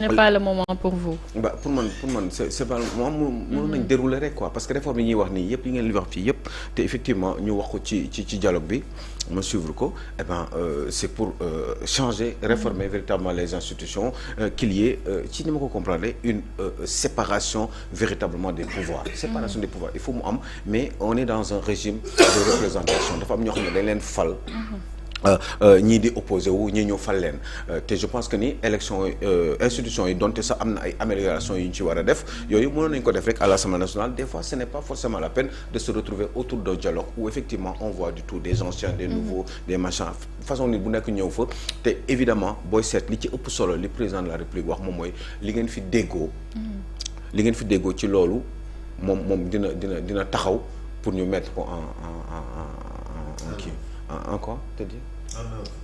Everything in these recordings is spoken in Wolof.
n'est pas le moment pour vous. Bah pour man c'est pas moom mënoon nañ dérouler rek quoi parce que réforme yi ñuy wax nii yëpp yi ngeen li wax fii yëpp te effectivement ñu wax ko ci dialogue bi ma suivre ko et ben c'est pour changer réformer véritablement les institutions qu'il y ait ci ni ma ko comprendre une séparation véritablement des pouvoirs séparation des pouvoirs il faut mu am mais on est dans un régime de représentation dafa am ñoo xam ne dañ leen fal ñii di opposé wu ñii ñoo fal leen te je pense que ni élection institution yi donte sax am na ay améliorations yu ñu ci war a def yooyu mënoon nañu ko def rek à l'Assemblée nationale des fois ce n'est pas forcément la peine de se retrouver autour d'un dialogue où effectivement on voit du tout des anciens des nouveaux des machins façon nit bu nekk ñëw fa te évidemment booy seet li ci ëpp solo li président de la République wax moom mooy li ngeen fi déggoo ci loolu moom dina taxaw pour ñu mettre ko en kii en quoi te dire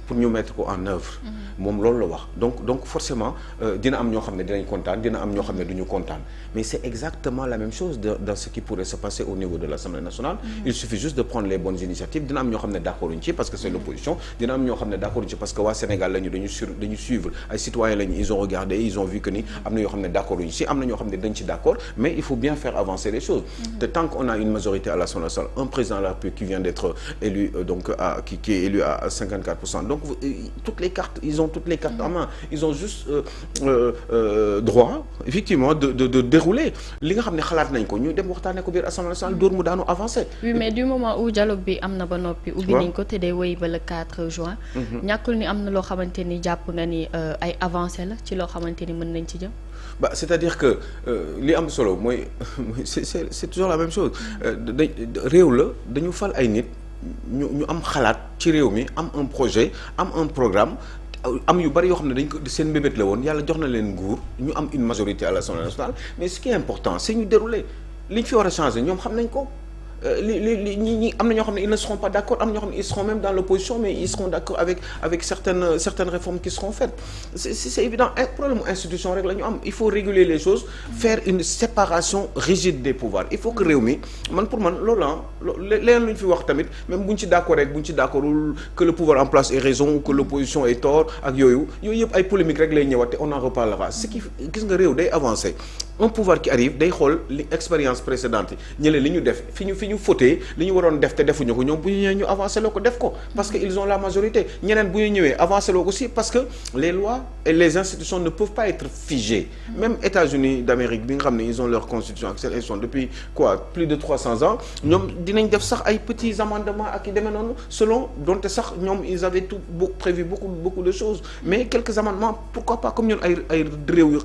pour ñu mettre ko en œuvre moom loolu la wax donc forcément dina am ñoo xam ne dinañ kontaan dina am ñoo xam ne du ñu kontaan mais c'est exactement la même chose dans ce qui pourrait se passer au niveau de l'Assemblée nationale il suffit juste de prendre les bonnes initiatives dina am ñoo xam ne d'accord uñ ci parce que c'est l'opposition dina am ñoo xam ne d'accord uñ ci parce que waa Sénégal lañu dañu suivre ay citoyens lañu ils ont regardé ils ont vu que ni am na yoo xam ne d'accord uñ ci am na ñoo xam ne dañ ci d'accord mais il faut bien faire avancer les choses te tant qu'on a une majorité à l'Assemblée nationale un président de la République qui vient d'être élu donc qui est élu à 54%. Donc toutes les cartes, ils ont toutes les cartes en main. Ils ont juste droit, effectivement, de dérouler. li nga xam ne xalaat nañ ko ñu dem waxtaanee ko biir Assemblée nationale dóor mu daanu avancer. Oui mais du moment où dialogue bi am na ba noppi. ubbi nañ ko te day wéy ba le 4 juin. ñàkkul ni am na loo xamante ni jàpp nga ni ay avancé la ci loo xamante ni mën nañ ci jëm. Bah c'est-à-dire que li am solo mooy c'est toujours la même chose réew la dañu fal ay nit. ñu am xalaat ci réew mi am un projet am un programme am yu bari yoo xam ne dañ ko seen mbébét la woon yàlla jox na leen nguur ñu am une majorité à l'Assemblée nationale mais ce qui est important c'est ñu dérouler li ñu fi war a changer ñoom xam nañ ko ñi am na ñoo xam ne ils ne seront pas d'accord am na ñoo xam ne ils seront même dans l'opposition mais ils seront d'accord avec certaines réformes qui seront faites c'est évident un problème institution rek la ñu am il faut réguler les choses faire une séparation rigide des pouvoirs il faut que réew mi pour man loolu leneen lu ñu fi wax tamit même bu ñu ci d'accord rek bu ñu ci d'accordul que le pouvoir en place ait raison ou que l'opposition ait tort ak yooyu yëpp ay polémique rek lay ñëwaat te on en reparlera ce qui gis nga réew day avancer un pouvoir qui arrive day xool li expérience précédente yi ñële li ñu def fi ñu fauté li ñu waroon def te defuñu ko ñoom bu ñu ñëwee ñu avancé la ko def ko parce que ils ont la majorité ñeneen bu ñu ñëwee avancé la ko aussi parce que les lois et les institutions ne peuvent pas être figées même États-Unis d'Amérique bi nga xam ne ils ont leur constitution ak seen institution depuis plus de 300 ans ñoom dinañ def sax ay petits amendements ak i demee noonu selon donte sax ñoom ils avaient prévu beaucoup de choses mais quelques amendements pourquoi pas comme ñun ay réew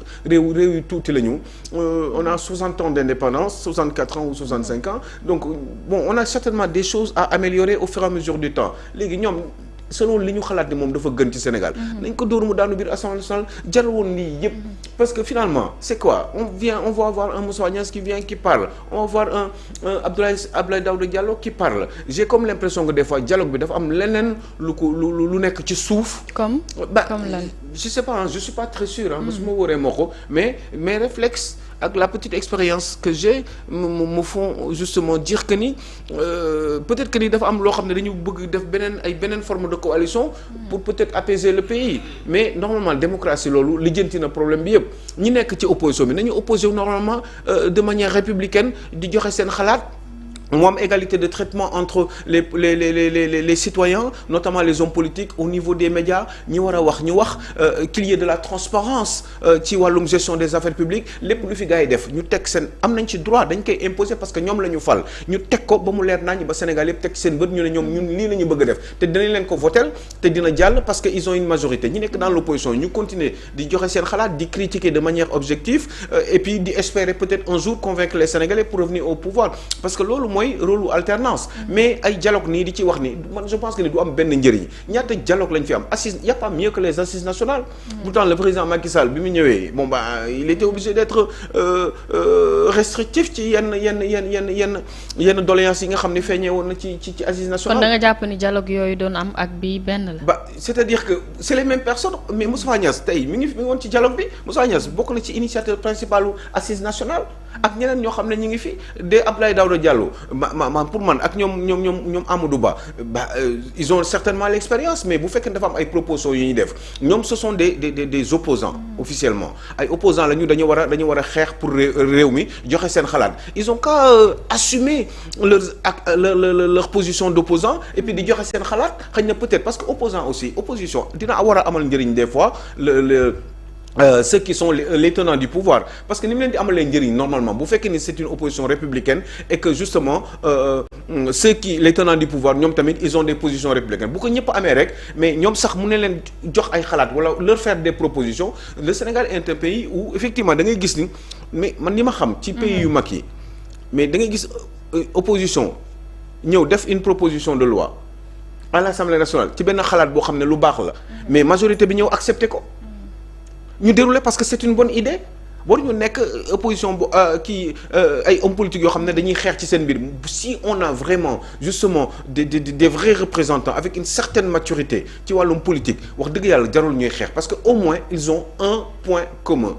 yu tuuti la ñu on a 60 ans d'indépendance 64 ans ou 65 ans donc bon on a certainement des choses à améliorer au fur et à mesure du temps léegi ñoom selon li ñu xalaat ni moom dafa gën ci Sénégal nañ ko dóor mu daanu biir Assemblée nationale jar woon lii yëpp parce que finalement c'est quoi on va avoir un Moussa Niasse qui parle on va voir un Abdoulaye Daouda Diallo qui parle j'ai comme l'impression que des fois dialogue bi dafa am leneen lu nekk ci suuf comme lan je sais pas je suis pas très sûr parce que ma wóoree moo ko mais mes réflexes ak la petite expérience que j'ai me font justement dire que ni peut-être que ni dafa am loo xam ne dañu bëgg def beneen forme de coalition pour peut-être apaiser le pays mais normalement démocratie loolu lijjanti na problème bi yëpp ñi nekk ci opposition bi nañu opposé normalement de manière républicaine di joxe seen xalaat mu am égalité de traitement entre les citoyens notamment les hommes politiques au niveau des médias ñi war a wax ñu wax qu'il y ait de la transparence ci wàllum gestion des affaires publiques lépp lu fi gars yi def ñu teg seen am nañ ci droit dañ koy imposer parce que ñoom la ñu fal ñu teg ko ba mu leer nañ ba Sénégal yëpp teg seen bët ñu ne ñoom ñun lii la ñu bëgg a def te dinañ leen ko voter te dina jàll parce que ils ont une majorité ñi nekk dans l'opposition ñu continuer di joxe seen xalaat di critiquer de manière objective et puis di espérer peut-être un jour convaincre les Sénégalais pour revenir au pouvoir parce que loolu mooy rôle alternance mais ay dialogue nii di ci wax ni man je pense que ni du am benn njëriñ ñaata dialogue lañ fi am assise y a pas mieux que les assises nationales pourtant le président Macky Sall bi mu ñëwee bon bah il était obligé d'être restrictif ci yenn doléances yi nga xam ne feeñee woon na ci assises nationales. kon da nga jàpp ni dialogue yooyu doon am ak bii benn la. bah c'est-à-dire que c'est les mêmes personnes mais Moussa Niasse tey mi ngi woon ci dialogue bi Moussa Niasse bokk na ci initiateur principal u assises nationales ak ñeneen ñoo xam ne ñu ngi fi de Abdoulaye Daouda Diallo ma pour man ak ñoom Amadou Ba ils ont certainement l'expérience mais bu fekkee dafa am ay propositions yu ñuy def ñoom ce sont des opposants officiellement ay opposants la ñu dañu war a xeex pour réew mi joxe seen xalaat ils ont qu'à assumer leur position d'opposant et puis di joxe seen xalaat xëy na peut-être parce que opposition dina war a amal njëriñ des fois ceux qui sont les tenants du pouvoir parce que ni mu leen di amalee njëriñ normalement bu fekkee ni c'est une opposition républicaine et que justement ceux qui les tenants du pouvoir ñoom tamit ils ont des positions républicaines bu ko ñëpp amee rek mais ñoom sax mu ne leen jox ay xalaat wala leur faire des propositions le Sénégal est un pays où effectivement da ngay gis ni mais man li ma xam ci pays yu mag yi mais da ngay gis opposition ñëw def une proposition de loi à l'Assemblée nationale ci benn xalaat boo xam ne lu baax la mais majorité bi ñëw accepté ko ñu déroulé parce que c'est une bonne idée waruñu nekk opposition bu ay hommes politiques yoo xam ne dañuy xeex ci seen mbir si on a vraiment justement des vrais représentants avec une certaine maturité ci wàllum politique wax dëgg yàlla jarul ñuy xeex parce que au moins ils ont un point commun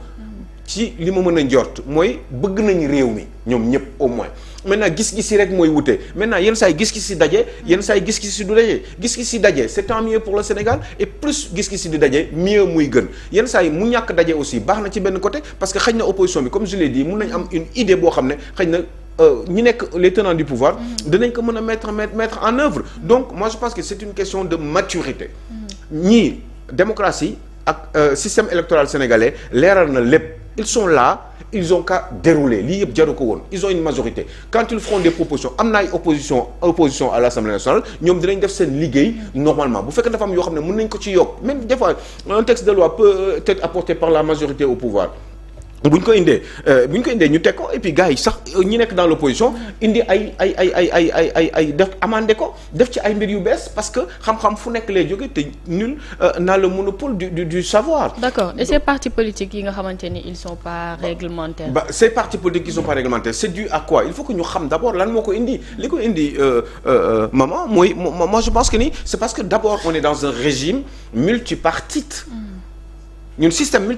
ci li ma mën a njort mooy bëgg nañu réew mi ñoom ñëpp au moins maintenant gis-gis yi rek mooy wute maintenant yenn saa yi gis-gis yi daje yenn saa yi gis-gis yi du daje gis-gis yi daje c'est tant mieux pour le Sénégal et plus gis-gis yi di daje mieux muy gën yenn saa yi mu ñàkk daje aussi baax na ci benn côté parce que xëy na opposition bi comme je l'ai dit mun nañ am une idée boo xam ne xëy na ñi nekk les tenants du pouvoir dinañ ko mën a mettre en œuvre donc moi je pense que c'est une question de maturité ñii démocratie ak système électoral sénégalais leeral na lépp ils sont là ils ont qu'à dérouler lii yëpp jaru ko woon ils ont une majorité quand ils feront des propositions am na ay opposition à l'Assemblée nationale ñoom dinañ def seen liggéey normalement bu fekkee dafa am yoo xam ne mën nañ ko ci yokk même des fois un texte de loi peut être apporté par la majorité au pouvoir bu ñu ko indee ñu teg ko et puis gars yi sax ñi nekk dans l'opposition indi ay def amandé ko def ci ay mbir yu bees parce que xam-xam fu nekk lay jóge te nul n'a le monopole du savoir. D'accord et ces partis politiques yi nga xamante ni ils sont pas réglementaires. Ces partis politiques qui sont pas réglementaires c'est dû à quoi il faut que ñu xam d'abord lan moo ko indi li ko indi maman mooy moi je pense que ni c'est parce que d'abord on est dans un régime multipartite. ñun système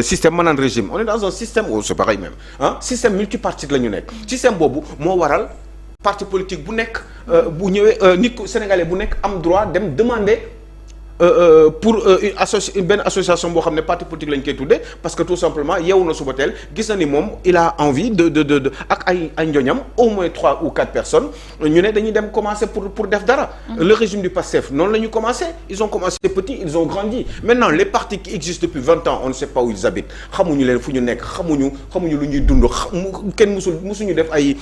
système maanaam régime on est dans un système c'est pareil même système multipartite la ñu nekk système boobu moo waral parti politique bu nekk bu ñëwee nit ku sénégalais bu nekk am droit dem demander pour benn association boo xam ne parti politique lañ koy tuddee parce que tout simplement yeewu na suba teel gis na ni moom il a envie de ak ay njoñam au moins 3 ou 4 personnes ñu ne dañuy dem commencer pour def dara. Le régime du PASTEF noonu la ñu commencé ils ont commencé petits ils ont grandi maintenant les partis qui existent depuis 20 ans on ne sait pas où ils habitent xamuñu leen fu ñu nekk xamuñu lu ñuy dund kenn musuñu def ay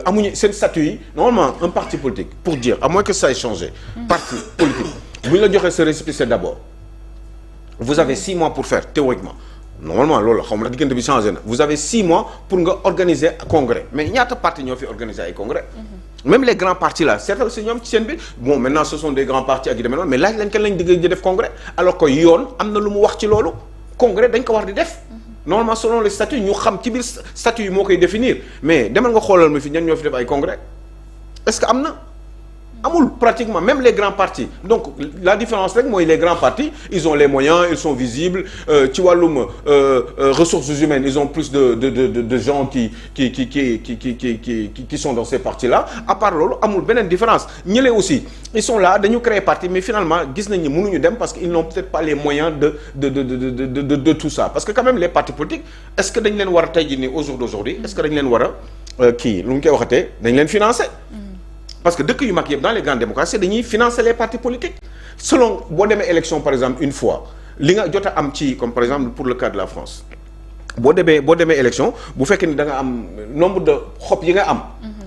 amuñu seen statut yi normalement un parti politique pour dire à moins que ça ait changé. Parti politique. bu ñu la joxee ce récépissé d'abord vous avez 6 mois pour faire théoriquement normalement loolu xaw ma nag diggante bi changé na vous avez 6 mois pour nga organiser congrès mais ñaata partis ñoo fi organiser ay congrès même les grands partis là seetal si ñoom ci seen biir bon maintenant ce sont des grands partis ak yu demee noonu mais laaj leen kenn lañ digg def congrès alors que yoon am na lu mu wax ci loolu congrès dañ ko war di def normalement selon les statuts ñu xam ci biir statuts yi moo koy définir mais demal nga xoolal ma fi ñan ñoo fi def ay congrès est-ce que am na amul pratiquement même les grands partis donc la différence rek mooy les grands partis ils ont les moyens ils sont visibles ci wàllum ressources humaines ils ont plus de gens qui sont dans ces partis-là à part loolu amul beneen différence ñële aussi ils sont là dañu créer parti mais finalement gis nañ ni mënuñu dem parce que ils n'ont peut-être pas les moyens de tout ça parce que quand même les partis politiques est-ce que dañ leen war a tey jii nii au jour d'aujourd'hui est-ce que dañ leen war a kii lu ñu koy waxatee dañ leen financer. Parce que dëkk yu mag yëpp dans les grandes démocraties dañuy financer les partis politiques selon boo demee élection par exemple une fois li nga jot a am ci comme par exemple pour le cas de la France boo demee élection bu fekkee ni da nga am nombre de xob yi nga am.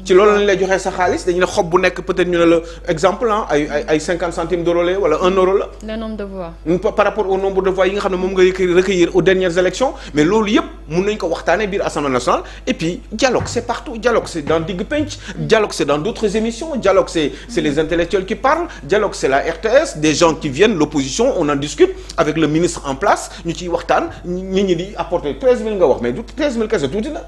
ci loolu lañ lay joxee sa xaalis dañu ne xob bu nekk peut-être ñu ne la exemple ay 50 centimes d'euros la wala 1 euro la. le nombre de voix. par rapport au nombre de voix yi nga xam ne moom nga recueillir aux dernières élections mais loolu yëpp mun nañ ko waxtaanee biir Assemblée nationale et puis dialogue c'est partout dialogue c'est dans Digg Penc dialogue c'est dans d'autres émissions dialogue c'est les intellectuels qui parlent dialogue c'est la RTS des gens qui viennent l'opposition on en discute avec le ministre en place ñu ciy waxtaan nit ñi di apporter 13000 nga wax mais du 13000 kese tuuti na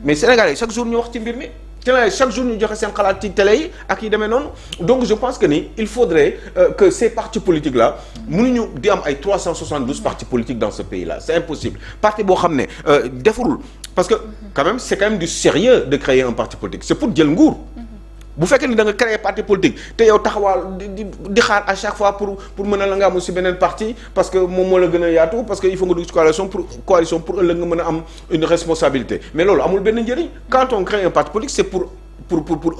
mais Sénégalais chaque jour ñu wax ci mbir mi. ci la chaque jour ñu joxe seen xalaat ci télé yi ak yi demee noonu donc je pense que ni il faudrait que ces partis politiques là mënuñu di am ay 372 partis politiques dans ce pays là c'est impossible parti boo xam ne defarul parce que quand même c'est quand même du sérieux de créer un parti politique c'est pour jël nguur bu fekkee ni da nga créer parti politique te yow taxawaal di xaar à chaque fois pour mën a la nga am aussi beneen parti parce que moom moo la gën a yaatu parce que il faut nga dugg ci coalition pour ëllëg nga mën a am une responsabilité mais loolu amul benn njëriñ quand on crée un parti politique c'est pour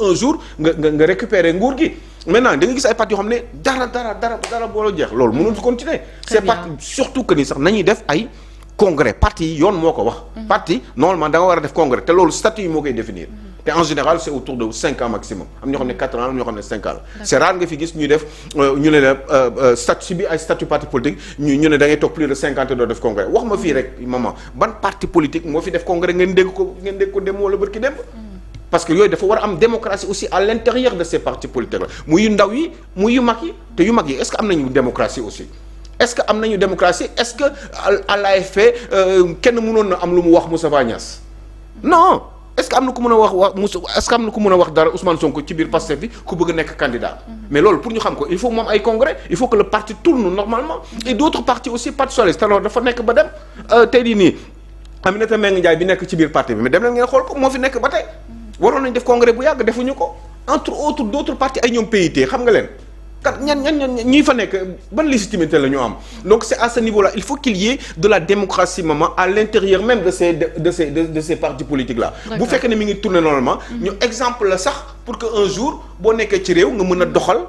un jour nga récupérer nguur gi maintenant da nga gis ay parti yoo xam ne dara booloo jeex loolu mënul continuer c'est parti surtout que ni sax nañuy def ay congrès parti yi yoon moo ko wax parti normalement da nga war a def congrès te loolu statut yi moo koy définir te en général c'est autour de 5 ans maximum am ñoo xam ne 4 ans am ñoo xam ne 5 ans la c'est rare nga fi gis ñuy def ñu ne la statut bi ay statut parti politique ñu ne da ngay toog plus de 50 ans doo def congrès wax ma fii rek maman ban parti politique moo fi def congrès ngeen dégg ko dem wala bërki dem parce que yooyu dafa war a am démocratie aussi à l'intérieur de ces partis politiques là muy yu ndaw yi muy yu mag yi te yu mag yi est-ce que am nañu démocratie aussi est-ce que am nañu démocratie est-ce que à l'AFP kenn mënoon na am lu mu wax Moustapha Niasse non est-ce que am na ku mën a wax est-ce que am na ku mën a wax dara Ousmane Sonko ci biir Pastef bi ku bëgg a nekk candidat mais loolu pour ñu xam ko il faut moom ay congrès il faut que le parti tourne normalement et d'autres partis aussi parti socialiste alors dafa nekk ba dem tey di nii Aminata Mbengue Ndiaye bi nekk ci biir parti bi mais dem leen ngeen xool ko moo fi nekk ba tey waroon nañ def congrès bu yàgg defuñu ko entre autres d'autres partis ay ñoom PIT xam nga leen kat ñan ñi fa nekk ban légitimité la ñu am donc c'est à ce niveau-là il faut qu'il y ait de la démocratie maman à l'intérieur même de ces partis politiques là bu fekkee ne mi ngi tourner normalement ñu exemple la sax pour que un jour boo nekkee ci réew nga mën a doxal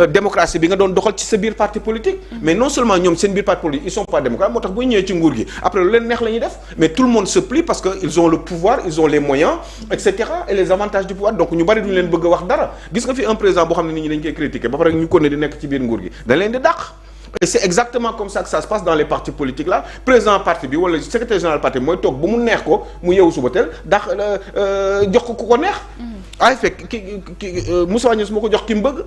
démocratie bi nga doon doxal ci sa biir parti politique mais non seulement ñoom seen biir parti politique ils sont pas démocrates moo tax bu ñëwee ci nguur gi après lu leen neex la ñuy def mais tout le monde se plie parce que ils ont le pouvoir ils ont les moyens et cetera et les avantages du pouvoir donc ñu bari duñu leen bëgg a wax dara gis nga fi un président boo xam ne nit ñi dañ koy critiquer ba pare ñu ko ne di nekk ci biir nguur gi dañ leen di dàq et c'est exactement comme ça que ça se passe dans les partis politiques là président parti bi wala secrétaire général parti bi mooy toog ba mu neex ko mu yeewu suba teel dàq jox ko ku ko neex ay fekk ki Moussa Niasse moo ko jox ki mu bëgg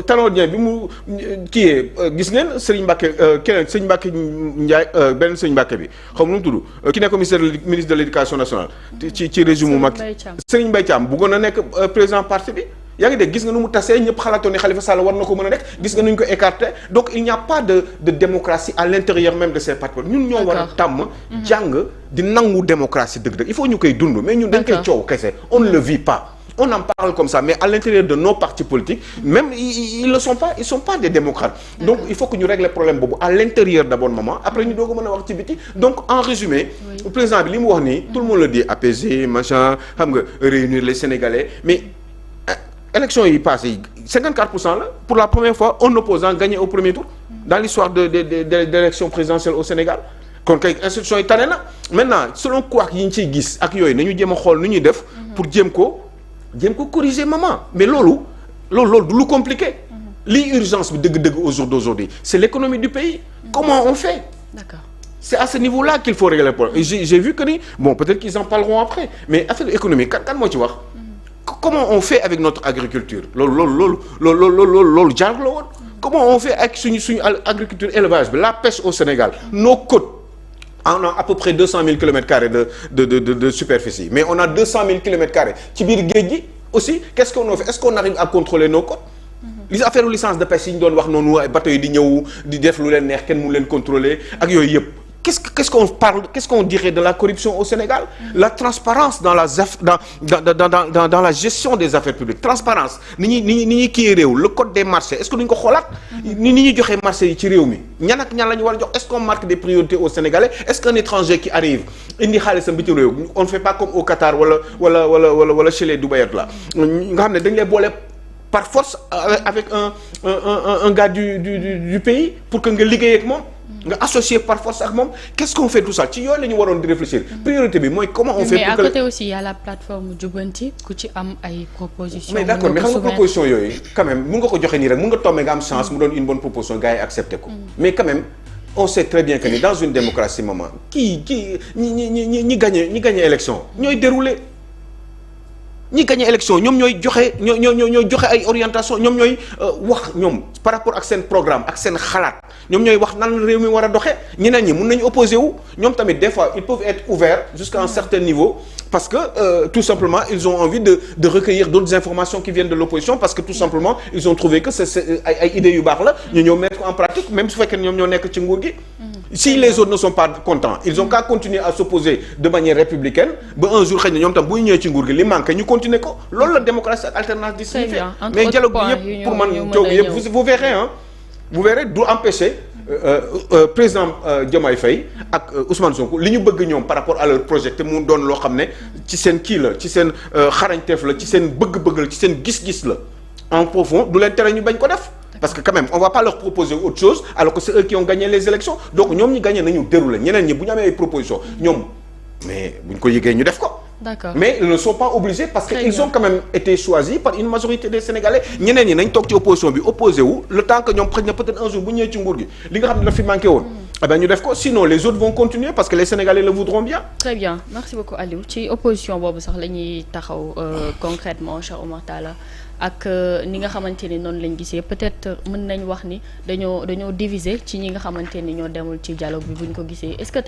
Tanor Dieng bi mu kii gis ngeen Serigne Mbacké keneen Serigne Mbacké Ndiaye beneen Serigne Mbacké bi xam nu mu tudd ki nekk ministre de l'éducation nationale ci régime mu mag Serigne Mbaye Thiam bëggoon na nekk président parti bi yaa ngi dégg gis nga nu mu tasee ñëpp xalaatoon ne Khalifa Sall war na ko mën a nekk gis nga nu ñu ko écarté donc il n'y a pas de démocratie à l'intérieur même de ces partis ñun ñoo war a tàmm jàng di nangu démocratie dëgg-dëgg il faut ñu koy dund mais ñun dañ koy coow kese on ne le vit pas on en parle comme ça mais à l'intérieur de nos partis politiques même ils ne sont pas des démocrates donc il faut que ñu régler problème boobu à l'intérieur d'abord maman après ñu doog a mën a wax ci biti donc en résumé président bi li mu wax nii tout le monde le dit apaiser machin xam nga réunir les Sénégalais mais élection yi passé yi 54% la pour la première fois un opposant gagné au premier tour dans l'histoire de l'élection présidentielle au Sénégal kon kay institution yi tane na maintenant selon quoi yi ñu ciy gis ak yooyu nañu jéem a xool nu ñuy def pour jéem ko corriger maman mais loolu du lu compliqué lii urgence bi dëgg-dëgg au jour d'aujourd'hui c'est l'économie du pays comment on fait d'accord c'est à ce niveau-là qu'il faut régler le problème et j'ai vu que ni bon peut-être qu'ils en parleront après mais affaire économique kan moo ci wax comment on fait avec notre agriculture loolu jaar la woon comment on fait avec suñu agriculture élevage bi la pêche au Sénégal nos côtes on a à peu près 200 000 kilomètres-carrés de superficie mais on a 200 000 kilomètres-carrés ci biir géej gi aussi qu'est-ce qu'on fait est-ce qu'on arrive à contrôler nos côtes li affaire licence de pêche yi ñu doon wax noonu bateau yi di ñëw di def lu leen neex kenn mu leen contrôler ak yooyu yëpp qu'est-ce qu'on dirait de la corruption au Sénégal la transparence dans la gestion des affaires publiques transparence ni ñuy kii réew le code des marchés est-ce que duñ ko xoolaat ni ñuy joxee marché yi ci réew mi ñan ak ñan la ñu war a jox est-ce qu'on marque des priorités aux Sénégalais est-ce qu'un étranger qui arrive indi xaalisam bitim réew on ne fait pas comme au Qatar wala chez les Dubaïotes là nga xam ne dañ lay boole par force avec un gars du pays pour que nga liggéey ak moom nga associé par force ak moom qu'est-ce qu'on fait tout ça ci yooyu la ñu waroon di réfléchir priorité bi mooy comment on fait mais à côté aussi il y a la plateforme Jubbanti ku ci am ay propositions mais d'accord mais xam nga proposition yooyu quand même mun nga ko joxe nii rek mun nga tomber nga am chance mu doon une bonne proposition gars yi accepté ko mais quand même on sait très bien que ni dans une démocratie maman ñi gagné élection ñooy dérouler ñi gagné élection ñoom ñooy joxe ay orientation ñoom ñooy wax ñoom par rapport ak seen programme ak seen xalaat ñoom ñooy wax nan réew mi war a doxee ñeneen ñi mun nañu opposé wu ñoom tamit des fois ils peuvent être ouverts jusqu'à un certain niveau parce que tout simplement ils ont envie de recueillir d'autres informations qui viennent de l'opposition parce que tout simplement ils ont trouvé que c'est ay idées yu baax la ñu ñëw mettre en pratique même su fekkee ñoom ñoo nekk ci nguur gi. Si les autres ne sont pas contents ils ont qu'à continuer à s'opposer de manière républicaine ba un jour xëy na ñoom tam bu ñu ñëwee ci nguur gi li manqué ñu continuer ko loolu la démocratie ak alternance di signifier mais dialogue bi yëpp pour man toog yëpp vous verrez hein vous verrez du empêcher président Diomaye Faye ak Ousmane Sonko li ñu bëgg ñoom par rapport à leur projet te mu doon loo xam ne ci seen kii la ci seen xarañteef la ci seen bëgg-bëgg la ci seen gis-gis la en profond du leen tere ñu bañ ko def parce que quand même on va pas leur proposer autre chose alors que c'est eux qui ont gagné les élections donc ñoom ñi gagné nañu déroulé ñeneen ñi bu ñu amee ay propositions ñoom mais bu ñu ko yëgee ñu def ko. D'accord. Mais ils ne sont pas obligés parce que ils ont quand même été choisis par une majorité des Sénégalais ñeneen ñi nañ toog ci opposition bi opposé wu le temps que ñoom xëy na peut-être un jour bu ñëwee ci nguur gi li nga xam ne daf fi manqué woon. eh bien ñu def ko sinon les autres vont continuer parce que les Sénégalais le voudront bien. Très bien merci beaucoup Aliou ci opposition boobu sax la ñuy taxaw concrètement Cheikh Oumar Talla ak ni nga xamante ni noonu lañ gisee peut-être mën nañ wax ni dañoo diviser ci ñi nga xamante ni ñoo demul ci dialogue bi buñ ko gisee est-ce que